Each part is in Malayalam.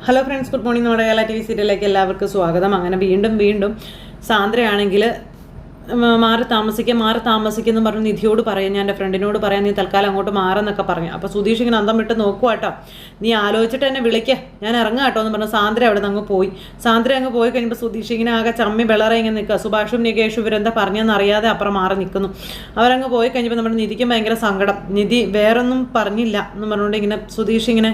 Hello friends, good morning. നമ്മുടെ കേരള TV സീരിയലിലേക്ക് എല്ലാവർക്കും സ്വാഗതം. അങ്ങനെ വീണ്ടും സാന്ദ്രയാണെങ്കിൽ മാറി താമസിക്കുന്നു പറഞ്ഞു നിധിയോട് പറയാം, ഞാൻ എൻ്റെ ഫ്രണ്ടിനോട് പറയാം, നീ തൽക്കാലം അങ്ങോട്ട് മാറെന്നൊക്കെ പറഞ്ഞു. അപ്പോൾ സുധീഷ് ഇങ്ങനെ അന്തം വിട്ട് നോക്കുക കേട്ടോ. നീ ആലോചിച്ചിട്ട് എന്നെ വിളിക്കുക, ഞാൻ ഇറങ്ങാം കേട്ടോ എന്ന് പറഞ്ഞു സാന്ദ്ര അവിടെ നിന്ന് അങ്ങ് പോയി കഴിഞ്ഞപ്പോൾ സുധീഷ് ഇങ്ങനെ ആകെ ചമ്മി വെള്ളറെ ഇങ്ങനെ നിൽക്കുക. സുഭാഷും നികേഷും ഇവരെന്താ പറഞ്ഞെന്ന് അറിയാതെ അപ്പുറം മാറി നിൽക്കുന്നു. അവരങ്ങ് പോയി കഴിഞ്ഞപ്പോൾ നമ്മുടെ നിധിക്കും ഭയങ്കര സങ്കടം. നിധി വേറൊന്നും പറഞ്ഞില്ല എന്ന് പറഞ്ഞുകൊണ്ട് ഇങ്ങനെ സുധീഷ് ഇങ്ങനെ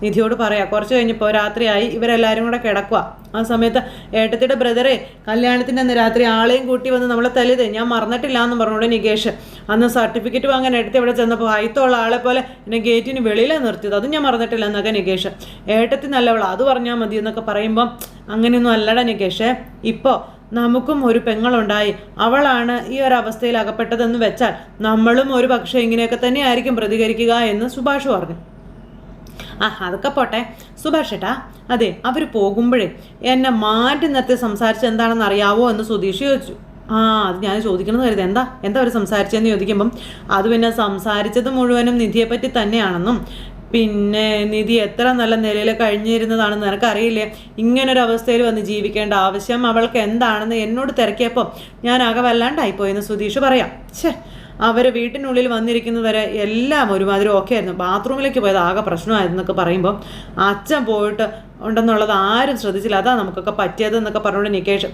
നിധിയോട് പറയാം. കുറച്ച് കഴിഞ്ഞപ്പോൾ രാത്രിയായി, ഇവരെല്ലാവരും കൂടെ കിടക്കുക. ആ സമയത്ത് ഏട്ടത്തിയുടെ ബ്രദറെ കല്യാണത്തിൻ്റെ അന്ന് രാത്രി ആളെയും കൂട്ടി വന്ന് നമ്മളെ തല്ലിയത് ഞാൻ മറന്നിട്ടില്ല എന്ന് പറഞ്ഞുകൊണ്ട് നികേഷ് അന്ന് സർട്ടിഫിക്കറ്റ് വാങ്ങാൻ എടുത്ത് ഇവിടെ ചെന്നപ്പോൾ ഹൈത്തുള്ള ആളെ പോലെ എന്നെ ഗേറ്റിന് വെളിയിലാണ് നിർത്തിയത്, അതും ഞാൻ മറന്നിട്ടില്ല എന്നൊക്കെ നികേഷ്. ഏട്ടത്തി നല്ലവളാ, അത് പറഞ്ഞാൽ മതി എന്നൊക്കെ പറയുമ്പം അങ്ങനെയൊന്നും അല്ലടാ നികേഷേ, ഇപ്പോൾ നമുക്കും ഒരു പെങ്ങളുണ്ടായി, അവളാണ് ഈ ഒരു അവസ്ഥയിൽ അകപ്പെട്ടതെന്ന് വെച്ചാൽ നമ്മളും ഒരു പക്ഷേ ഇങ്ങനെയൊക്കെ തന്നെയായിരിക്കും പ്രതികരിക്കുക എന്ന് സുഭാഷ് പറഞ്ഞു. അതൊക്കെ പോട്ടെ സുഭാഷ് ഏട്ടാ, അതെ അവർ പോകുമ്പോഴേ എന്നെ മാറ്റി നിർത്തി സംസാരിച്ച് എന്താണെന്ന് അറിയാവോ എന്ന് സുധീഷ് ചോദിച്ചു. അത് ഞാൻ ചോദിക്കണമെന്ന് കരുതി. എന്താ അവർ സംസാരിച്ചതെന്ന് ചോദിക്കുമ്പം അത് പിന്നെ സംസാരിച്ചത് മുഴുവനും നിധിയെപ്പറ്റി തന്നെയാണെന്നും പിന്നെ നിധി എത്ര നല്ല നിലയിൽ കഴിഞ്ഞിരുന്നതാണെന്ന് നിനക്കറിയില്ലേ, ഇങ്ങനൊരു അവസ്ഥയിൽ വന്ന് ജീവിക്കേണ്ട ആവശ്യം അവൾക്ക് എന്താണെന്ന് എന്നോട് തിരക്കിയപ്പോൾ ഞാൻ ആകെ വല്ലാണ്ടായിപ്പോയെന്ന് സുധീഷ് പറയാം. അവർ വീട്ടിനുള്ളിൽ വന്നിരിക്കുന്നത് വരെ എല്ലാം ഒരുമാതിരി ഓക്കെ ആയിരുന്നു, ബാത്റൂമിലേക്ക് പോയത് ആകെ പ്രശ്നമായിരുന്നൊക്കെ പറയുമ്പോൾ അച്ഛൻ പോയിട്ട് ഉണ്ടെന്നുള്ളത് ആരും ശ്രദ്ധിച്ചില്ല, അതാ നമുക്കൊക്കെ പറ്റിയതെന്നൊക്കെ പറഞ്ഞുകൊണ്ട് നികേഷ്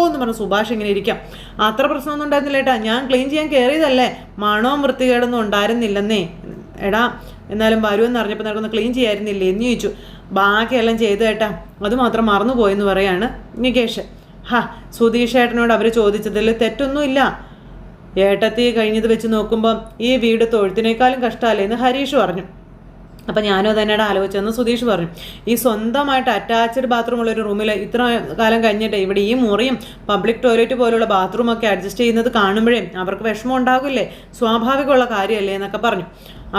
എന്ന് പറഞ്ഞ് സുഭാഷ് ഇങ്ങനെ ഇരിക്കാം. അത്ര പ്രശ്നമൊന്നും ഉണ്ടായിരുന്നില്ല ഏട്ടാ, ഞാൻ ക്ലീൻ ചെയ്യാൻ കയറിയതല്ലേ, മണവും വൃത്തികേടൊന്നും ഉണ്ടായിരുന്നില്ലെന്നേ. എടാ എന്നാലും വരുമെന്ന് അറിഞ്ഞപ്പോൾ നിനക്കൊന്ന് ക്ലീൻ ചെയ്യായിരുന്നില്ലേ എന്ന് ചോദിച്ചു. ബാക്കിയെല്ലാം ചെയ്തു ഏട്ടാ, അതുമാത്രം മറന്നുപോയെന്ന് പറയാണ് നികേഷ്. സുധീഷ് ഏട്ടനോട് അവർ ചോദിച്ചതിൽ തെറ്റൊന്നുമില്ല, ഏട്ടത്തി കഴിഞ്ഞത് വെച്ച് നോക്കുമ്പോൾ ഈ വീട് തൊഴുത്തിനേക്കാളും കഷ്ടമല്ലേ എന്ന് ഹരീഷ് പറഞ്ഞു. അപ്പം ഞാനും അതന്നെയാണ് ആലോചിച്ചതെന്ന് സുധീഷ് പറഞ്ഞു. ഈ സ്വന്തമായിട്ട് അറ്റാച്ച്ഡ് ബാത്റൂമുള്ളൊരു റൂമിൽ ഇത്ര കാലം കഴിഞ്ഞിട്ട് ഇവിടെ ഈ മുറിയും പബ്ലിക് ടോയ്ലറ്റ് പോലുള്ള ബാത്റൂമൊക്കെ അഡ്ജസ്റ്റ് ചെയ്യുന്നത് കാണുമ്പോഴേ അവർക്ക് വിഷമം ഉണ്ടാകില്ലേ, സ്വാഭാവികമുള്ള കാര്യമല്ലേ എന്നൊക്കെ പറഞ്ഞു.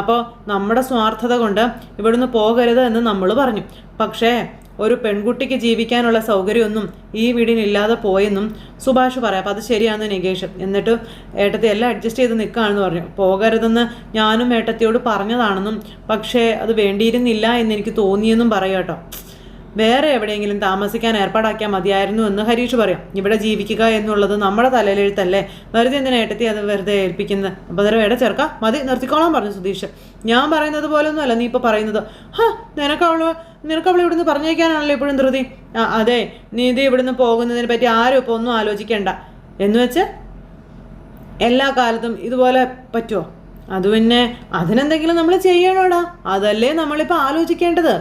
അപ്പോൾ നമ്മുടെ സ്വാർത്ഥത കൊണ്ട് ഇവിടുന്ന് പോകരുത് എന്ന് നമ്മൾ പറഞ്ഞു, പക്ഷേ ഒരു പെൺകുട്ടിക്ക് ജീവിക്കാനുള്ള സൗകര്യമൊന്നും ഈ വീടിനില്ലാതെ പോയെന്നും സുഭാഷ് പറയാം. അപ്പോൾ അത് ശരിയാണെന്ന് നികേഷ്. എന്നിട്ട് ഏട്ടത്തി എല്ലാം അഡ്ജസ്റ്റ് ചെയ്ത് നിൽക്കുകയാണെന്ന് പറഞ്ഞു. പോകരുതെന്ന് ഞാനും ഏട്ടത്തിയോട് പറഞ്ഞതാണെന്നും പക്ഷേ അത് വേണ്ടിയിരുന്നില്ല എന്നെനിക്ക് തോന്നിയെന്നും പറയാം കേട്ടോ. വേറെ എവിടെയെങ്കിലും താമസിക്കാൻ ഏർപ്പാടാക്കിയാൽ മതിയായിരുന്നു എന്ന് ഹരീഷ് പറയാം. ഇവിടെ ജീവിക്കുക എന്നുള്ളത് നമ്മുടെ തലയിലെഴുത്തല്ലേ, വെറുതെ എന്തിനാ ഏട്ടത്തി അത് വെറുതെ ഏൽപ്പിക്കുന്നത്. അപ്പോൾ അതൊരു ഇട ചേർക്കാം, മതി നിർത്തിക്കോളാൻ പറഞ്ഞു സുധീഷ്. ഞാൻ പറയുന്നത് പോലൊന്നും അല്ല നീ ഇപ്പോൾ പറയുന്നത്. നിനക്ക് അവളെ ഇവിടുന്ന് പറഞ്ഞേക്കാനാണല്ലോ ഇപ്പോഴും ധൃതി. അതെ, നീ ഇത് ഇവിടുന്ന് പോകുന്നതിനെ പറ്റി ആരും ഇപ്പോൾ ഒന്നും ആലോചിക്കേണ്ട എന്ന് വെച്ച് എല്ലാ കാലത്തും ഇതുപോലെ പറ്റുമോ? അത് പിന്നെ അതിനെന്തെങ്കിലും നമ്മൾ ചെയ്യണോടാ, അതല്ലേ നമ്മളിപ്പോൾ ആലോചിക്കേണ്ടത്.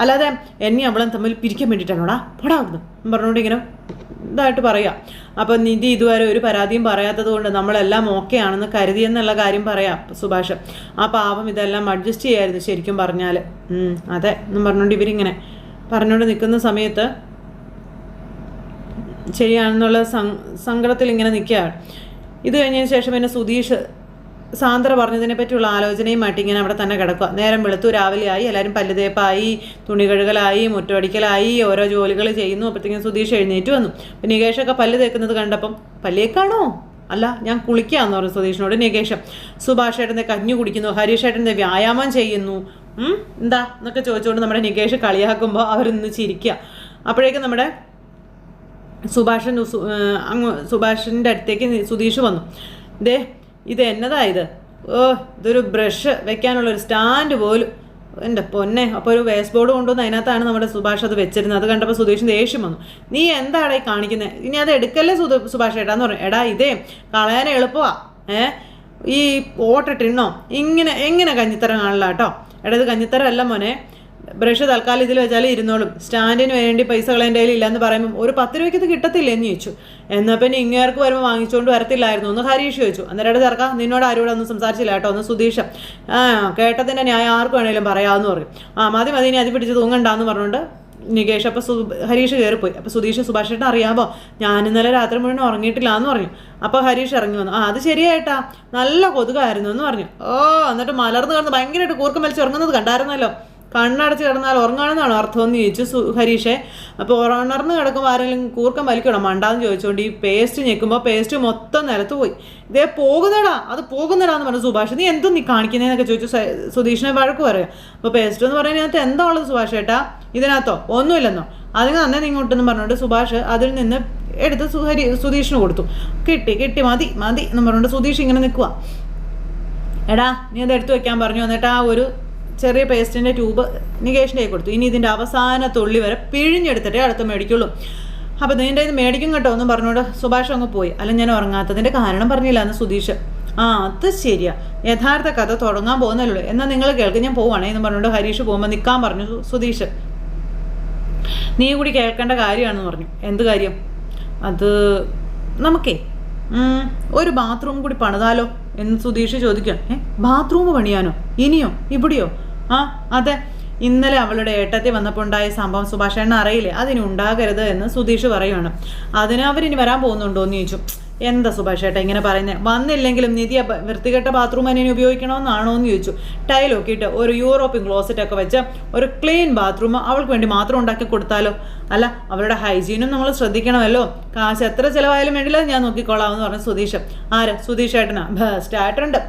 അല്ലാതെ എന്നെ അവളും തമ്മിൽ പിരിക്കാൻ വേണ്ടിയിട്ടാണോടാ, പോടാ അവിടുന്ന് പറഞ്ഞുകൊണ്ട് ഇങ്ങനെ ഇതായിട്ട് പറയാം. അപ്പം നിധി ഇതുവരെ ഒരു പരാതിയും പറയാത്തത് കൊണ്ട് നമ്മളെല്ലാം ഓക്കെ ആണെന്ന് കരുതിയെന്നുള്ള കാര്യം പറയാം സുഭാഷ്. ആ പാവം ഇതെല്ലാം അഡ്ജസ്റ്റ് ചെയ്യായിരുന്നു ശരിക്കും പറഞ്ഞാൽ. അതെ എന്നും പറഞ്ഞുകൊണ്ട് ഇവരിങ്ങനെ പറഞ്ഞുകൊണ്ട് നിൽക്കുന്ന സമയത്ത് ശരിയാണെന്നുള്ള സങ്കടത്തിൽ ഇങ്ങനെ നിൽക്കുകയാണ്. ഇത് കഴിഞ്ഞതിന് ശേഷം പിന്നെ സുധീഷ് സാന്ദ്ര പറഞ്ഞതിനെ പറ്റിയുള്ള ആലോചനയുമായിട്ട് ഇങ്ങനെ അവിടെ തന്നെ കിടക്കുക. നേരം വെളുത്തു, രാവിലെയായി, എല്ലാവരും പല്ലുതേപ്പായി, തുണി കഴുകലായി, മുറ്റമടിക്കലായി, ഓരോ ജോലികൾ ചെയ്യുന്നു. അപ്പോഴത്തേക്കും സുധീഷ് എഴുന്നേറ്റ് വന്നു. അപ്പം നികേഷൊക്കെ പല്ല് തേക്കുന്നത് കണ്ടപ്പം പല്ലേക്കാണോ? അല്ല, ഞാൻ കുളിക്കാമെന്ന് പറഞ്ഞു സുധീഷിനോട് നികേഷ്. സുഭാഷ് ഏട്ടൻ്റെ കഞ്ഞു കുടിക്കുന്നു, ഹരീഷ് ഏട്ടൻ്റെ വ്യായാമം ചെയ്യുന്നു, എന്താ എന്നൊക്കെ ചോദിച്ചുകൊണ്ട് നമ്മുടെ നികേഷ് കളിയാക്കുമ്പോൾ അവരൊന്ന് ചിരിക്കുക. അപ്പോഴേക്കും നമ്മുടെ സുഭാഷിൻ്റെ അടുത്തേക്ക് സുധീഷ് വന്നു. ഇത് എന്നതായത്? ഇതൊരു ബ്രഷ് വെക്കാനുള്ളൊരു സ്റ്റാൻഡ് പോലും, എൻ്റെ പൊന്നെ. അപ്പോൾ ഒരു വേസ്റ്റ് ബോർഡ് കൊണ്ടുവന്ന് അതിനകത്താണ് നമ്മുടെ സുഭാഷ് അത് വെച്ചിരുന്നത്. അത് കണ്ടപ്പോൾ സുധീഷിന് ദേഷ്യം വന്നു. നീ എന്താടാ ഈ കാണിക്കുന്നത്? ഇനി അത് എടുക്കല്ലേ സുഭാഷ് ഏട്ടാന്ന് പറഞ്ഞു. എടാ ഇതേ കളയാൻ എളുപ്പമാണ്, ഈ ഓട്ടിട്ടിണ്ണോ എങ്ങനെ കഞ്ഞിത്തരം കാണില്ല കേട്ടോ. എടാ ഇത് കഞ്ഞിത്തരം അല്ല മോനെ, ബ്രഷ് തൽക്കാലം ഇതിൽ വെച്ചാൽ ഇരുന്നോളും, സ്റ്റാൻഡിന് വേണ്ടി പൈസ കളേൻ്റെ കയ്യിൽ ഇല്ലയെന്ന് പറയുമ്പം ഒരു 10 രൂപയ്ക്ക് ഇത് കിട്ടത്തില്ല എന്ന് ചോദിച്ചു. എന്നാൽ പിന്നെ ഇങ്ങേർക്ക് വരുമ്പോൾ വാങ്ങിച്ചുകൊണ്ട് വരത്തില്ലായിരുന്നു എന്ന് ഹരീഷ് ചോദിച്ചു. അന്നേരം ചേർക്കാം, നിന്നോട് ആരോടെ ഒന്നും സംസാരിച്ചില്ല കേട്ടോ ഒന്ന് സുധീഷ്. കേട്ടതിൻ്റെ ന്യായം ആർക്ക് വേണേലും പറയാമെന്ന് പറയും. മതി ഇനി അത് പിടിച്ച് തൂങ്ങണ്ടാന്ന് പറഞ്ഞുകൊണ്ട് നികേഷ്. അപ്പോൾ ഹരീഷ് കയറിപ്പോയി. അപ്പോൾ സുഭാഷേട്ടൻ അറിയാമോ, ഞാൻ ഇന്നലെ രാത്രി മുഴുവൻ ഉറങ്ങിയിട്ടില്ല എന്ന് പറഞ്ഞു. അപ്പോൾ ഹരീഷ് ഇറങ്ങി വന്നു. അത് ശരിയായിട്ടാ, നല്ല കൊതുകായിരുന്നു എന്ന് പറഞ്ഞു. എന്നിട്ട് മലർന്ന് കിടന്ന് ഭയങ്കരമായിട്ട് കൂർക്കം വലിച്ച് ഉറങ്ങുന്നത് കണ്ടായിരുന്നല്ലോ, കണ്ണടച്ച് കിടന്നാൽ ഉറങ്ങാണെന്നാണോ അർത്ഥമെന്ന് ചോദിച്ചു ഹരീഷെ. അപ്പോൾ ഉണർന്ന് കിടക്കുമ്പോൾ ആരെങ്കിലും കൂർക്കം വലിക്കണം മണ്ടാന്ന് ചോദിച്ചുകൊണ്ട് ഈ പേസ്റ്റ് ഞെക്കുമ്പോൾ പേസ്റ്റ് മൊത്തം നിലത്ത് പോയി. ഇതേ പോകുന്നടാ അത് പോകുന്നടാ എന്ന് പറഞ്ഞു സുഭാഷ്. നീ എന്തും നീ കാണിക്കുന്നതെന്നൊക്കെ ചോദിച്ചു സുധീഷിനെ വഴക്ക് പറയാം. അപ്പോൾ പേസ്റ്റ് എന്ന് പറയുന്നതിനകത്ത് എന്താ ഉള്ളത് സുഭാഷ് ഏട്ടാ, ഇതിനകത്തോ ഒന്നുമില്ലെന്നോ, അതിന് തന്നെ ഇങ്ങോട്ടെന്ന് പറഞ്ഞുകൊണ്ട് സുഭാഷ് അതിൽ നിന്ന് എടുത്ത് സുധീഷിന് കൊടുത്തു. കിട്ടി മതി എന്ന് പറഞ്ഞുകൊണ്ട് സുധീഷ് ഇങ്ങനെ നിൽക്കുക. എടാ നീ അത് എടുത്തു വെക്കാൻ പറഞ്ഞു. എന്നിട്ട് ആ ഒരു ചെറിയ പേസ്റ്റിൻ്റെ ട്യൂബ് നികേഷിൻ്റെ കൈ കൊടുത്തു. ഇനി ഇതിൻ്റെ അവസാന തുള്ളി വരെ പിഴിഞ്ഞെടുത്തിട്ടേ അടുത്ത് മേടിക്കുള്ളൂ. അപ്പോൾ നിൻ്റെ ഇത് മേടിക്കും കേട്ടോ എന്നും പറഞ്ഞുകൊണ്ട് സുഭാഷ് അങ്ങ് പോയി. അല്ല ഞാൻ ഉറങ്ങാത്തതിൻ്റെ കാരണം പറഞ്ഞില്ല എന്ന് സുധീഷ്. അത് ശരിയാ, യഥാർത്ഥ കഥ തുടങ്ങാൻ പോകുന്നല്ലോ, എന്നാൽ നിങ്ങൾ കേൾക്ക്, ഞാൻ പോവാണേ എന്ന് പറഞ്ഞുകൊണ്ട് ഹരീഷ് പോകുമ്പോൾ നിൽക്കാൻ പറഞ്ഞു സുധീഷ്. നീ കൂടി കേൾക്കേണ്ട കാര്യമാണെന്ന് പറഞ്ഞു. എന്ത് കാര്യം? അത് നമുക്കേ ഒരു ബാത്റൂം കൂടി പണിതാലോ എന്ന് സുധീഷ് ചോദിക്കാം. ബാത്റൂം പണിയാനോ? ഇനിയോ? ഇവിടെയോ? അതെ, ഇന്നലെ അവളുടെ ഏട്ടത്തിൽ വന്നപ്പോൾ ഉണ്ടായ സംഭവം സുഭാഷേണ്ണ അറിയില്ലേ, അതിന് ഉണ്ടാകരുത് എന്ന് സുധീഷ് പറയുവാണ്. അതിന് അവരിനി വരാൻ പോകുന്നുണ്ടോ എന്ന് ചോദിച്ചു. എന്താ സുഭാഷ് ഏട്ടാ ഇങ്ങനെ പറയുന്നത്? വന്നില്ലെങ്കിലും നിധി വൃത്തികെട്ട ബാത്റൂം അതിനെ ഉപയോഗിക്കണമെന്നാണോ എന്ന് ചോദിച്ചു. ടൈലൊക്കെ ഇട്ട് ഒരു യൂറോപ്യൻ ക്ലോസറ്റൊക്കെ വെച്ച് ഒരു ക്ലീൻ ബാത്റൂം അവൾക്ക് വേണ്ടി മാത്രം ഉണ്ടാക്കി കൊടുത്താലോ? അല്ല, അവരുടെ ഹൈജീനും നമ്മൾ ശ്രദ്ധിക്കണമല്ലോ. കാശ് എത്ര ചിലവായാലും വേണ്ടില്ല, ഞാൻ നോക്കിക്കോളാമെന്ന് പറഞ്ഞു സുധീഷ്. ആര്? സുധീഷ് ഏട്ടനാ? ബെസ്റ്റ് ആയിട്ടുണ്ട്.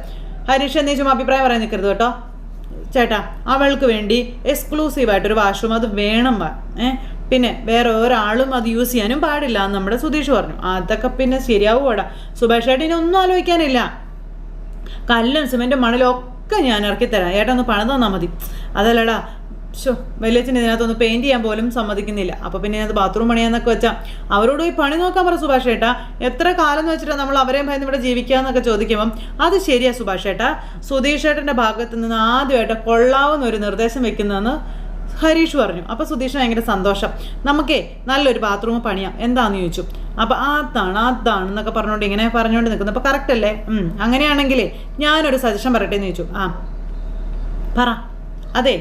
ഹരീഷ് എന്നീ ചുമ്മാ അഭിപ്രായം പറയാൻ നിൽക്കരുത് കേട്ടോ ചേട്ടാ. അവൾക്ക് വേണ്ടി എക്സ്ക്ലൂസീവായിട്ടൊരു വാഷ്റൂം അത് വേണം. പിന്നെ വേറെ ഒരാളും അത് യൂസ് ചെയ്യാനും പാടില്ല എന്ന് നമ്മുടെ സുധീഷ് പറഞ്ഞു. അതൊക്കെ പിന്നെ ശരിയാവൂടാ സുഭാഷ് ഏട്ടൻ, ഒന്നും ആലോചിക്കാനില്ല. കല്ലും സിമെൻറ്റും മണലും ഒക്കെ ഞാൻ ഇറക്കിത്തരാം, ഏട്ടാ ഒന്ന് പണം തന്നാൽ മതി. അതല്ലടാ വലിയച്ഛൻ ഇതിനകത്തൊന്ന് പെയിൻറ് ചെയ്യാൻ പോലും സമ്മതിക്കുന്നില്ല. അപ്പോൾ പിന്നെ അത് ബാത്റൂം പണിയാന്നൊക്കെ വെച്ചാൽ അവരോട് പോയി പണി നോക്കാൻ പറ സുഭാഷ് ഏട്ടാ. എത്ര കാലം എന്ന് വെച്ചിട്ടാണ് നമ്മൾ അവരെയും ഭയന്ന് ഇവിടെ ജീവിക്കാന്നൊക്കെ ചോദിക്കുമ്പം അത് ശരിയാ സുഭാഷ് ഏട്ടാ. സുധീഷ് ഏട്ടൻ്റെ ഭാഗത്ത് നിന്ന് ആദ്യമായിട്ട് കൊള്ളാവുന്ന ഒരു നിർദ്ദേശം വെക്കുന്നതെന്ന് ഹരീഷ് പറഞ്ഞു. അപ്പോൾ സുധീഷിന് ഭയങ്കര സന്തോഷം. നമുക്കേ നല്ലൊരു ബാത്റൂം പണിയാം, എന്താണെന്ന് ചോദിച്ചു. അപ്പോൾ അതാണെന്നൊക്കെ പറഞ്ഞുകൊണ്ട് ഇങ്ങനെ പറഞ്ഞുകൊണ്ട് നിൽക്കുന്നു. അപ്പോൾ കറക്റ്റ് അല്ലേ? അങ്ങനെയാണെങ്കിലേ ഞാനൊരു സജഷൻ പറയട്ടെ എന്ന് ചോദിച്ചു. പറ. അതെ,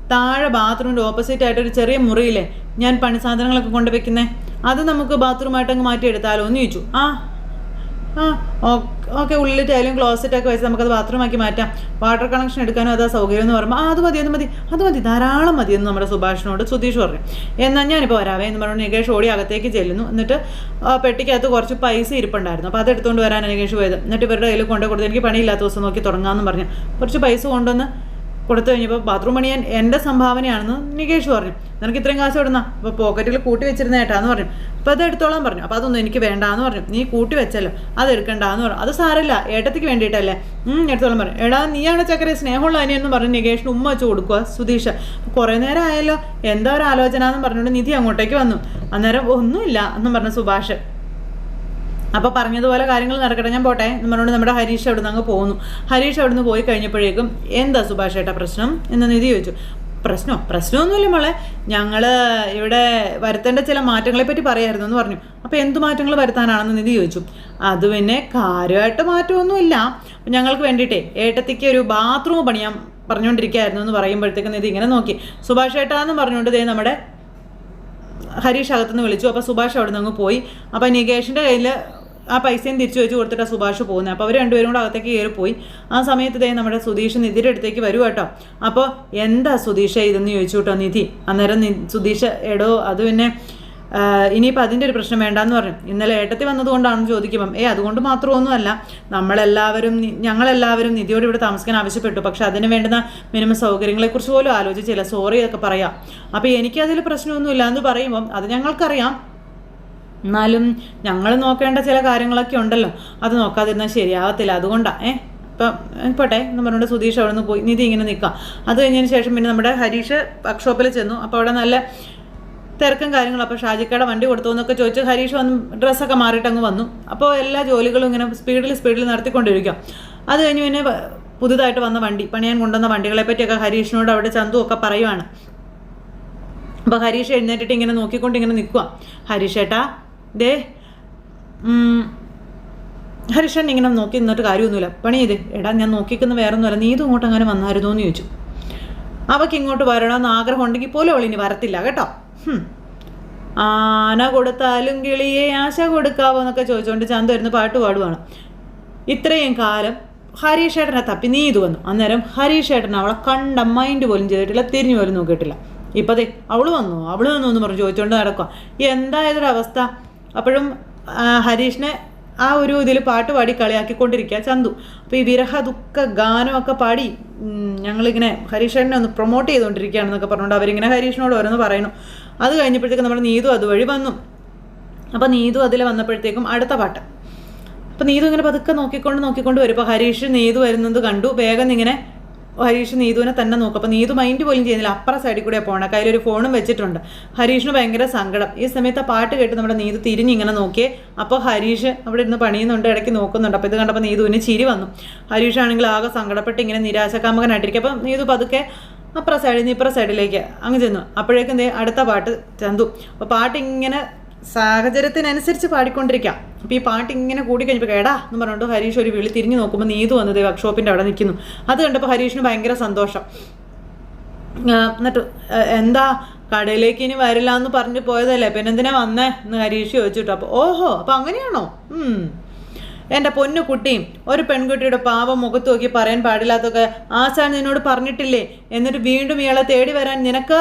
താഴെ ബാത്റൂമിൻ്റെ ഓപ്പോസിറ്റ് ആയിട്ടൊരു ചെറിയ മുറിയില്ലേ ഞാൻ പണി സാധനങ്ങളൊക്കെ കൊണ്ടുവയ്ക്കുന്നേ, അത് നമുക്ക് ബാത്റൂമായിട്ട് അങ്ങ് മാറ്റിയെടുത്താലോ എന്ന് ചോദിച്ചു. ഓക്കെ, ഉള്ളിൽ ടൈലും ക്ലോസറ്റൊക്കെ വെച്ച് നമുക്കത് ബാത്റൂമാക്കി മാറ്റാം. വാട്ടർ കണക്ഷൻ എടുക്കാനും അതാ സൗകര്യം എന്ന് പറയുമ്പോൾ അത് മതി ധാരാളം മതി എന്ന് നമ്മുടെ സുഭാഷിനോട് സുധീഷ് പറഞ്ഞു. എന്നാൽ ഞാനിപ്പോൾ വരാവേ എന്ന് പറഞ്ഞു നികേഷ് ഓടി അകത്തേക്ക് ചെല്ലുന്നു. എന്നിട്ട് പെട്ടിക്കകത്ത് കുറച്ച് പൈസ ഇരിപ്പുണ്ടായിരുന്നു. അപ്പോൾ അതെടുത്തുകൊണ്ട് വരാൻ നികേഷ് പോയത്. എന്നിട്ട് ഇവരുടെ കയ്യിൽ കൊടുത്തു. എനിക്ക് പണിയില്ലാത്ത ദിവസം നോക്കി തുടങ്ങാമെന്ന് പറഞ്ഞു കുറച്ച് പൈസ കൊണ്ടുവന്ന് കൊടുത്തു കഴിഞ്ഞപ്പോൾ ബാത്റൂം പണിയാൻ എൻ്റെ സംഭാവനയാണെന്ന് നികേഷ് പറഞ്ഞു. നിനക്ക് ഇത്രയും കാശ് വിടുന്ന? അപ്പോൾ പോക്കറ്റിൽ കൂട്ടി വെച്ചിരുന്ന ഏട്ടാന്ന് പറഞ്ഞു. അപ്പോൾ അത് എടുത്തോളാൻ പറഞ്ഞു. അപ്പോൾ അതൊന്നും എനിക്ക് വേണ്ടാന്ന് പറഞ്ഞു. നീ കൂട്ടി വെച്ചല്ലോ, അത് എടുക്കണ്ടാന്ന് പറഞ്ഞു. അത് സാരമില്ല, ഏട്ടത്തിക്ക് വേണ്ടിയിട്ടല്ലേ, എടുത്തോളം പറഞ്ഞു. എടാ നീയാണ് ചക്കര സ്നേഹമുള്ള അനിയെന്ന് പറഞ്ഞു നികേഷിന് ഉമ്മ വെച്ച് കൊടുക്കുക സുധീഷ്. കുറേ നേരം ആയല്ലോ, എന്താ ഒരു ആലോചന എന്ന് പറഞ്ഞുകൊണ്ട് നിധി അങ്ങോട്ടേക്ക് വന്നു. അന്നേരം ഒന്നുമില്ല എന്നും പറഞ്ഞു സുഭാഷ്. അപ്പോൾ പറഞ്ഞതുപോലെ കാര്യങ്ങൾ നടക്കട്ടെ, ഞാൻ പോട്ടെ എന്ന് പറഞ്ഞുകൊണ്ട് നമ്മുടെ ഹരീഷ് അവിടെ നിന്ന് അങ്ങ് പോകുന്നു. ഹരീഷ് അവിടെ നിന്ന് പോയി കഴിഞ്ഞപ്പോഴേക്കും എന്താ സുഭാഷ് ഏട്ടാ പ്രശ്നം എന്ന് നിധി ചോദിച്ചു. പ്രശ്നമൊന്നുമില്ല മോളെ, ഞങ്ങൾ ഇവിടെ വരുത്തേണ്ട ചില മാറ്റങ്ങളെ പറ്റി പറയായിരുന്നു എന്ന് പറഞ്ഞു. അപ്പോൾ എന്ത് മാറ്റങ്ങൾ വരുത്താനാണെന്ന് നിധി ചോദിച്ചു. അത് പിന്നെ കാര്യമായിട്ട് മാറ്റമൊന്നുമില്ല, ഞങ്ങൾക്ക് വേണ്ടിയിട്ടേ ഏട്ടത്തിക്ക് ഒരു ബാത്റൂം പണിയാൻ പറഞ്ഞുകൊണ്ടിരിക്കുകയായിരുന്നു എന്ന് പറയുമ്പോഴത്തേക്കും നിധി ഇങ്ങനെ നോക്കി. സുഭാഷ് ഏട്ടാന്ന് പറഞ്ഞുകൊണ്ട് ദേ നമ്മുടെ ഹരീഷ് അകത്തുനിന്ന് വിളിച്ചു. അപ്പോൾ സുഭാഷ് അവിടെ നിന്ന് അങ്ങ് പോയി. അപ്പോൾ നികേഷിൻ്റെ കയ്യിൽ ആ പൈസയും തിരിച്ചു വെച്ച് കൊടുത്തിട്ടാണ് സുഭാഷ് പോകുന്നത്. അപ്പോൾ അവർ രണ്ടുപേരും കൂടെ അകത്തേക്ക് കയറിപ്പോയി. ആ സമയത്ത് നമ്മുടെ സുധീഷ് നിധിയുടെ അടുത്തേക്ക് വരും കേട്ടോ. അപ്പോൾ എന്താ സുധീഷ് ഇതെന്ന് ചോദിച്ചു കേട്ടോ നിധി. അന്നേരം സുധീഷ് എടോ അത് പിന്നെ ഇനിയിപ്പോൾ അതിൻ്റെ ഒരു പ്രശ്നം വേണ്ടാന്ന് പറഞ്ഞു. ഇന്നലെ ഏട്ടത്തി വന്നതുകൊണ്ടാണെന്ന് ചോദിക്കുമ്പം അതുകൊണ്ട് മാത്രമൊന്നുമല്ല, ഞങ്ങളെല്ലാവരും നിധിയോട് ഇവിടെ താമസിക്കാൻ ആവശ്യപ്പെട്ടു. പക്ഷെ അതിന് വേണ്ടുന്ന മിനിമം സൗകര്യങ്ങളെക്കുറിച്ച് പോലും ആലോചിച്ചില്ല, സോറി ഒക്കെ പറയാം. അപ്പോൾ എനിക്കതിൽ പ്രശ്നമൊന്നുമില്ല എന്ന് പറയുമ്പം അത് ഞങ്ങൾക്കറിയാം, എന്നാലും ഞങ്ങൾ നോക്കേണ്ട ചില കാര്യങ്ങളൊക്കെ ഉണ്ടല്ലോ, അത് നോക്കാതിരുന്നാൽ ശരിയാവത്തില്ല, അതുകൊണ്ടാണ് ഇപ്പം പോട്ടെ എന്ന് പറഞ്ഞുകൊണ്ട് സുധീഷ് അവിടെ നിന്ന് പോയി. നിധി ഇങ്ങനെ നിൽക്കാം. അത് കഴിഞ്ഞതിന് ശേഷം പിന്നെ നമ്മുടെ ഹരീഷ് വർക്ക്ഷോപ്പിൽ ചെന്നു. അപ്പോൾ അവിടെ നല്ല തിരക്കും കാര്യങ്ങളും. അപ്പോൾ ഷാജിക്കയുടെ വണ്ടി കൊടുത്തു എന്നൊക്കെ ചോദിച്ച് ഹരീഷ് വന്ന് ഡ്രസ്സൊക്കെ മാറിയിട്ട് അങ്ങ് വന്നു. അപ്പോൾ എല്ലാ ജോലികളും ഇങ്ങനെ സ്പീഡിൽ നടത്തിക്കൊണ്ടിരിക്കുക. അത് കഴിഞ്ഞ് പിന്നെ പുതുതായിട്ട് വന്ന വണ്ടി പണിയാൻ കൊണ്ടുവന്ന വണ്ടികളെ പറ്റിയൊക്കെ ഹരീഷിനോട് അവിടെ ചന്തു ഒക്കെ പറയുവാണ്. അപ്പോൾ ഹരീഷ് എഴുന്നേറ്റിട്ട് ഇങ്ങനെ നോക്കിക്കൊണ്ട് ഇങ്ങനെ നിൽക്കുക. ഹരീഷ് ഏട്ടാ ദേ ഹരീഷൻ ഇങ്ങനെ നോക്കി നിന്നിട്ട് കാര്യമൊന്നുമില്ല, പണി ചെയ്ത്. എടാ ഞാൻ നോക്കിക്കുന്ന വേറെ ഒന്നുമല്ല, നീ ഇതും ഇങ്ങോട്ട് അങ്ങനെ വന്നായിരുന്നോ എന്ന് ചോദിച്ചു. അവൾക്ക് ഇങ്ങോട്ട് വരണമെന്ന് ആഗ്രഹം ഉണ്ടെങ്കിൽ പോലും അവൾ ഇനി വരത്തില്ല കേട്ടോ. ആന കൊടുത്താലും കിളിയെ ആശ കൊടുക്കാവോ എന്നൊക്കെ ചോദിച്ചുകൊണ്ട് ചന്തു വരുന്ന പാട്ട് പാടുവാണ്. ഇത്രയും കാലം ഹരീഷ് ഏട്ടനെ തപ്പി നീതു വന്നു. അന്നേരം ഹരീഷ് ഏട്ടൻ അവളെ കണ്ട മൈൻഡ് പോലും ചെയ്തിട്ടില്ല, തിരിഞ്ഞു പോലും നോക്കിയിട്ടില്ല. ഇപ്പം ദേ അവൾ വന്നു എന്ന് പറഞ്ഞ് ചോദിച്ചുകൊണ്ട് നടക്കുക. എന്തായതൊരവസ്ഥ. അപ്പോഴും ഹരീഷിനെ ആ ഒരു ഇതിൽ പാട്ട് പാടി കളിയാക്കിക്കൊണ്ടിരിക്കുക ചന്തു. അപ്പോൾ ഈ വിരഹ ദുഃഖ ഗാനമൊക്കെ പാടി ഞങ്ങളിങ്ങനെ ഹരീഷേട്ടനെ ഒന്ന് പ്രൊമോട്ട് ചെയ്തുകൊണ്ടിരിക്കുകയാണെന്നൊക്കെ പറഞ്ഞുകൊണ്ട് അവരിങ്ങനെ ഹരീഷിനോട് ഓരോന്ന് പറയുന്നു. അത് കഴിഞ്ഞപ്പോഴത്തേക്കും നമ്മുടെ നീതു അതുവഴി വന്നു. അപ്പോൾ നീതു അതിൽ വന്നപ്പോഴത്തേക്കും അടുത്ത പാട്ട്. അപ്പോൾ നീതു ഇങ്ങനെ പതുക്കെ നോക്കിക്കൊണ്ട് വരും. അപ്പോൾ ഹരീഷ് നീതു വരുന്നത് കണ്ടു. വേഗം ഇങ്ങനെ ഹരീഷ് നീതുവിനെ തന്നെ നോക്കും. അപ്പോൾ നീതു മൈൻഡ് പോലും ചെയ്യുന്നില്ല. അപ്പുറം സൈഡിൽ കൂടെ പോകണം. കയ്യിലൊരു ഫോണും വെച്ചിട്ടുണ്ട്. ഹരീഷിന് ഭയങ്കര സങ്കടം. ഈ സമയത്ത് ആ പാട്ട് കേട്ട് നമ്മുടെ നീതു തിരിഞ്ഞിങ്ങനെ നോക്കിയേ. അപ്പോൾ ഹരീഷ് അവിടെ ഇരുന്ന് പണിയുന്നുണ്ട്, ഇടയ്ക്ക് നോക്കുന്നുണ്ട്. അപ്പോൾ ഇത് കണ്ടപ്പോൾ നീതുവിന് ചിരി വന്നു. ഹരീഷ് ആണെങ്കിൽ ആകെ സങ്കടപ്പെട്ട് ഇങ്ങനെ നിരാശകാമകനായിട്ടിരിക്കും. അപ്പം നീതു പതുക്കെ അപ്പുറം സൈഡിൽ നിന്ന് ഇപ്പുറം സൈഡിലേക്ക് അങ്ങ് ചെന്നു. അപ്പോഴേക്കും അടുത്ത പാട്ട് ചന്തു. അപ്പോൾ പാട്ട് ഇങ്ങനെ സാഹചര്യത്തിനനുസരിച്ച് പാടിക്കൊണ്ടിരിക്കാം. അപ്പോൾ ഈ പാട്ട് ഇങ്ങനെ കൂടിക്കഴിഞ്ഞപ്പോൾ കേടാ എന്ന് പറഞ്ഞുകൊണ്ട് ഹരീഷ് ഒരു വിളി തിരിഞ്ഞു നോക്കുമ്പോൾ നീതു വന്നത് വർക്ക്ഷോപ്പിൻ്റെ അവിടെ നിൽക്കുന്നു. അത് കണ്ടപ്പോൾ ഹരീഷിന് ഭയങ്കര സന്തോഷം. എന്നിട്ട് എന്താ കടയിലേക്ക് ഇനി വരില്ല എന്ന് പറഞ്ഞ് പോയതല്ലേ, പിന്നെ എന്തിനാ വന്നേ എന്ന് ഹരീഷ് ചോദിച്ചിട്ടു. അപ്പോൾ ഓഹോ അപ്പോൾ അങ്ങനെയാണോ, എൻ്റെ പൊന്നു കുട്ടിയും ഒരു പെൺകുട്ടിയുടെ പാവം മുഖത്ത് നോക്കി പറയാൻ പാടില്ലാത്തൊക്കെ ആശാൻ നിന്നോട് പറഞ്ഞിട്ടില്ലേ, എന്നിട്ട് വീണ്ടും ഇയാളെ തേടി വരാൻ നിനക്ക്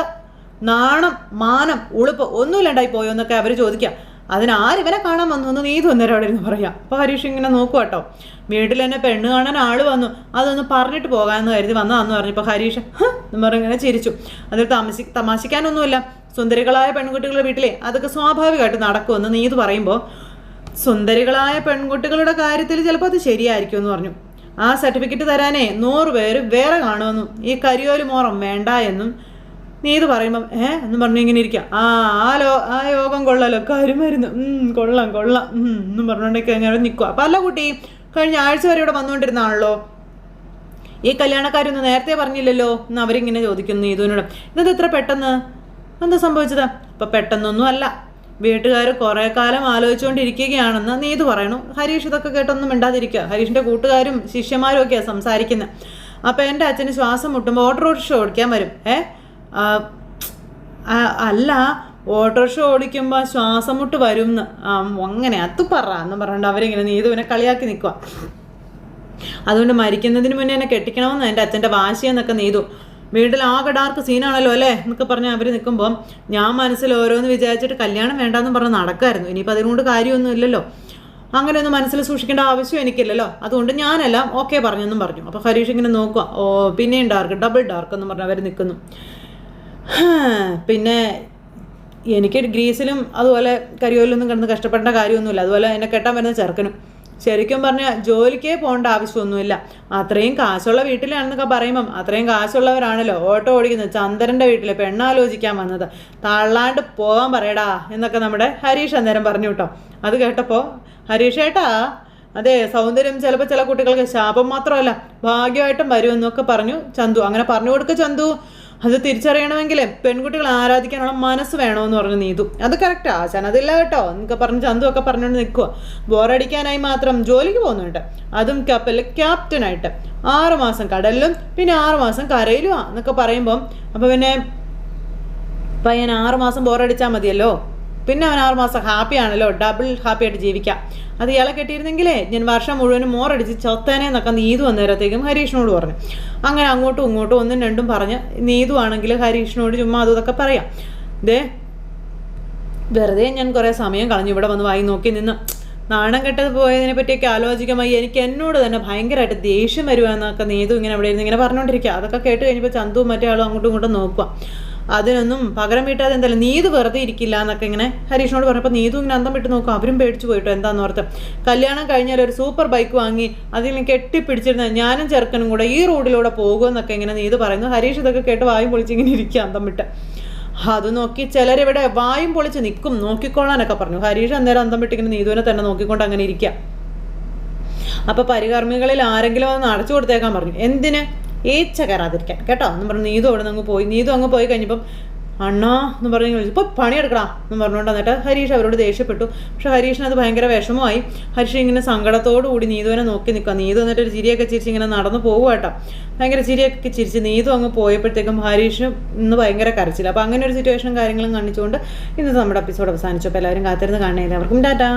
നാണം മാനം ഉളുപ്പ് ഒന്നുമില്ലാണ്ടായി പോയോ എന്നൊക്കെ അവർ ചോദിക്കാം. അതിനാരിവനെ കാണാൻ വന്നു എന്ന് നീതു അന്നേരം അവിടെ ഇരുന്ന് പറയാം. അപ്പോൾ ഹരീഷ് ഇങ്ങനെ നോക്കുക കേട്ടോ. വീട്ടിൽ തന്നെ പെണ്ണ് കാണാൻ ആൾ വന്നു, അതൊന്ന് പറഞ്ഞിട്ട് പോകാമെന്ന് കരുതി വന്നതാന്ന് പറഞ്ഞപ്പോൾ ഹരീഷ് എന്ന് പറഞ്ഞിങ്ങനെ ചിരിച്ചു. അതിൽ തമാശിക്കാനൊന്നുമില്ല. സുന്ദരികളായ പെൺകുട്ടികളുടെ വീട്ടിലെ അതൊക്കെ സ്വാഭാവികമായിട്ട് നടക്കുമെന്ന് നീതു പറയുമ്പോൾ സുന്ദരികളായ പെൺകുട്ടികളുടെ കാര്യത്തിൽ ചിലപ്പോൾ അത് ശരിയായിരിക്കും എന്ന് പറഞ്ഞു. ആ സർട്ടിഫിക്കറ്റ് തരാനേ 100 പേര് വേറെ കാണുമെന്നും ഈ കരിയോല് മോറം വേണ്ട എന്നും നീതു പറയുമ്പം എന്ന് പറഞ്ഞു ഇങ്ങനെ ഇരിക്കാം. ആ യോഗം കൊള്ളാലോ, കരുമരുന്ന് കൊള്ളാം എന്നും പറഞ്ഞുകൊണ്ടൊക്കെ അങ്ങനെ നിൽക്കുക. അപ്പം അല്ല കുട്ടി, കഴിഞ്ഞ ആഴ്ച വരെ ഇവിടെ വന്നുകൊണ്ടിരുന്നാണല്ലോ, ഈ കല്യാണക്കാരൊന്നും നേരത്തെ പറഞ്ഞില്ലല്ലോ എന്ന് അവരിങ്ങനെ ചോദിക്കുന്നു നീതുവിനോട്. ഇതെന്താ ഇത്ര പെട്ടെന്ന്, എന്താ സംഭവിച്ചത്? അപ്പം പെട്ടെന്നൊന്നും അല്ല, വീട്ടുകാർ കുറേ കാലം ആലോചിച്ചുകൊണ്ടിരിക്കുകയാണെന്ന് നീതു പറയണു. ഹരീഷ് ഇതൊക്കെ കേട്ടൊന്നും മിണ്ടാതിരിക്കുക. ഹരീഷിൻ്റെ കൂട്ടുകാരും ശിഷ്യന്മാരും ഒക്കെയാണ് സംസാരിക്കുന്നത്. അപ്പോൾ എൻ്റെ അച്ഛന് ശ്വാസം മുട്ടുമ്പോൾ ഓട്ടോറിക്ഷ ഓടിക്കാൻ വരും. അല്ല, ഓട്ടോറിക്ഷ ഓടിക്കുമ്പോൾ ശ്വാസം മുട്ട് വരും എന്ന് അങ്ങനെ അത് പറ എന്ന് പറഞ്ഞിട്ട് അവരിങ്ങനെ നീതുവിനെ കളിയാക്കി നിൽക്കുക. അതുകൊണ്ട് മരിക്കുന്നതിന് മുന്നേ എന്നെ കെട്ടിക്കണമെന്ന് എൻ്റെ അച്ഛൻ്റെ വാശിയെന്നൊക്കെ നീതു. വീട്ടിൽ ആകെ ഡാർക്ക് സീനാണല്ലോ അല്ലേ എന്നൊക്കെ പറഞ്ഞ് അവർ നിൽക്കുമ്പോൾ ഞാൻ മനസ്സിൽ ഓരോന്ന് വിചാരിച്ചിട്ട് കല്യാണം വേണ്ടെന്ന് പറഞ്ഞ് നടക്കായിരുന്നു. ഇനിയിപ്പോൾ അതിനുകൊണ്ട് കാര്യമൊന്നും ഇല്ലല്ലോ, അങ്ങനെയൊന്നും മനസ്സിൽ സൂക്ഷിക്കേണ്ട ആവശ്യം എനിക്കില്ലല്ലോ, അതുകൊണ്ട് ഞാനെല്ലാം ഓക്കെ പറഞ്ഞെന്നും പറഞ്ഞു. അപ്പോൾ ഹരീഷ് ഇങ്ങനെ നോക്കുക. പിന്നെയും ഡാർക്ക്, ഡബിൾ ഡാർക്ക് എന്ന് പറഞ്ഞ് അവർ നിൽക്കുന്നു. പിന്നെ എനിക്ക് ഗ്രീസിലും അതുപോലെ കരിയോലൊന്നും കിടന്ന് കഷ്ടപ്പെടേണ്ട കാര്യമൊന്നുമില്ല. അതുപോലെ എന്നെ കെട്ടാൻ വരുന്ന ചെറുക്കനും ശരിക്കും പറഞ്ഞാൽ ജോലിക്കേ പോകേണ്ട ആവശ്യമൊന്നുമില്ല. അത്രയും കാശുള്ള വീട്ടിലാണെന്നൊക്കെ പറയുമ്പം അത്രയും കാശുള്ളവരാണല്ലോ ഓട്ടോ ഓടിക്കുന്നത്. ചന്ദ്രൻ്റെ വീട്ടിൽ പെണ്ണാലോചിക്കാൻ വന്നത്, തള്ളാണ്ട് പോകാൻ പറയടാ എന്നൊക്കെ നമ്മുടെ ഹരീഷ് അന്നേരം പറഞ്ഞു കേട്ടോ. അത് കേട്ടപ്പോൾ ഹരീഷ് ഏട്ടാ, അതെ സൗന്ദര്യം ചിലപ്പോൾ ചില കുട്ടികൾക്ക് ശാപം മാത്രമല്ല ഭാഗ്യമായിട്ടും വരുമെന്നൊക്കെ പറഞ്ഞു ചന്തു. അങ്ങനെ പറഞ്ഞു കൊടുക്കുക ചന്തു. അത് തിരിച്ചറിയണമെങ്കിൽ പെൺകുട്ടികൾ ആരാധിക്കാനുള്ള മനസ്സ് വേണമെന്ന് പറഞ്ഞു നീതു. അത് കറക്റ്റാ ആശാൻ, അതില്ല കേട്ടോ എന്നൊക്കെ പറഞ്ഞ് ചന്തു ഒക്കെ പറഞ്ഞുകൊണ്ട് നിൽക്കുക. ബോറടിക്കാനായി മാത്രം ജോലിക്ക് പോകുന്നുണ്ട്, അതും കപ്പലിൽ ക്യാപ്റ്റനായിട്ട്. 6 മാസം കടലിലും പിന്നെ 6 മാസം കരയിലും എന്നൊക്കെ പറയുമ്പം അപ്പോൾ പിന്നെ പയ്യൻ 6 മാസം ബോറടിച്ചാൽ മതിയല്ലോ, പിന്നെ അവൻ 6 മാസം ഹാപ്പിയാണല്ലോ, ഡബിൾ ഹാപ്പി ആയിട്ട് ജീവിക്കാം. അത് ഇയാളെ കെട്ടിയിരുന്നെങ്കിലേ ഞാൻ വർഷം മുഴുവനും മോറടിച്ച് ചൊത്തേനെന്നൊക്കെ നീതു വന്നേരത്തേക്കും ഹരീഷിനോട് പറഞ്ഞു. അങ്ങനെ അങ്ങോട്ടും ഇങ്ങോട്ടും ഒന്നും രണ്ടും പറഞ്ഞ് നീതു ആണെങ്കിൽ ഹരീഷിനോട് ചുമ്മാ അതൊക്കെ പറയാം. വെറുതെ ഞാൻ കുറേ സമയം കളഞ്ഞു ഇവിടെ വന്ന് വായി നോക്കി നിന്ന് നാണം കെട്ടത് പോയതിനെ പറ്റിയൊക്കെ ആലോചിക്കുമ്പോൾ എനിക്ക് എന്നോട് തന്നെ ഭയങ്കരമായിട്ട് ദേഷ്യം വരുവാന്നൊക്കെ നീതു ഇങ്ങനെ അവിടെ ഇരുന്ന് ഇങ്ങനെ പറഞ്ഞുകൊണ്ടിരിക്കുക. അതൊക്കെ കേട്ട് കഴിഞ്ഞപ്പോൾ ചന്തുവും മറ്റേ ആളും അങ്ങോട്ടും ഇങ്ങോട്ടും നോക്കുക. അതിനൊന്നും പകരം വീട്ടാതെ എന്തായാലും നീതു വെറുതെ ഇരിക്കില്ല എന്നൊക്കെ ഇങ്ങനെ ഹരീഷിനോട് പറഞ്ഞപ്പോൾ നീതു ഇങ്ങനെ അന്തം വിട്ട് നോക്കും. അവരും പേടിച്ചു പോയിട്ടോ എന്താന്ന് ഓർത്ത്. കല്യാണം കഴിഞ്ഞാൽ ഒരു സൂപ്പർ ബൈക്ക് വാങ്ങി അതിൽ കെട്ടിപ്പിടിച്ചിരുന്ന ഞാനും ചെറുക്കനും കൂടെ ഈ റോഡിലൂടെ പോകുമെന്നൊക്കെ ഇങ്ങനെ നീതു പറയുന്നു. ഹരീഷ് ഇതൊക്കെ കേട്ട് വായും പൊളിച്ചിങ്ങനെ ഇരിക്കുക അന്തം വിട്ട്. അത് നോക്കി ചിലരിവിടെ വായും പൊളിച്ച് നിൽക്കും നോക്കിക്കൊള്ളാനൊക്കെ പറഞ്ഞു. ഹരീഷ് അന്നേരം അന്തം വിട്ടിങ്ങനെ നീതുവിനെ തന്നെ നോക്കിക്കൊണ്ട് അങ്ങനെ ഇരിക്കുക. അപ്പോൾ പരികർമ്മികളിൽ ആരെങ്കിലും ഒന്ന് അടച്ചു കൊടുത്തേക്കാൻ പറഞ്ഞു. എന്തിന്? ഏച്ച കയറാതിരിക്കാൻ കേട്ടോ എന്ന് പറഞ്ഞു. നീതു അവിടെ നിന്ന് പോയി. നീതു അങ്ങ് പോയി കഴിഞ്ഞപ്പം അണ്ണാ എന്ന് പറഞ്ഞ് വിളിച്ചു. ഇപ്പോൾ പണിയെടുക്കടാ എന്ന് പറഞ്ഞുകൊണ്ട് വന്നിട്ട് ഹരീഷ് അവരോട് ദേഷ്യപ്പെട്ടു. പക്ഷെ ഹരീഷിന് അത് ഭയങ്കര വിഷമമായി. ഹരീഷ് ഇങ്ങനെ സങ്കടത്തോടു കൂടി നീതുവിനെ നോക്കി നിൽക്കുക. നീതു എന്നിട്ട് ഒരു ചിരിയൊക്കെ ചിരിച്ച് ഇങ്ങനെ നടന്നു പോകുക കേട്ടോ. ഭയങ്കര ചിരിയൊക്കെ ചിരിച്ച് നീതു അങ്ങ് പോയപ്പോഴത്തേക്കും ഹരീഷിന് ഇന്ന് ഭയങ്കര കരച്ചില്ല. അപ്പോൾ അങ്ങനെ ഒരു സിറ്റുവേഷനും കാര്യങ്ങളും കാണിച്ചുകൊണ്ട് ഇന്നത്തെ നമ്മുടെ എപ്പിസോഡ് അവസാനിച്ചു. അപ്പോൾ എല്ലാവരും കാത്തിരുന്ന് കാണണേ. എല്ലാവർക്കും ടാറ്റാ.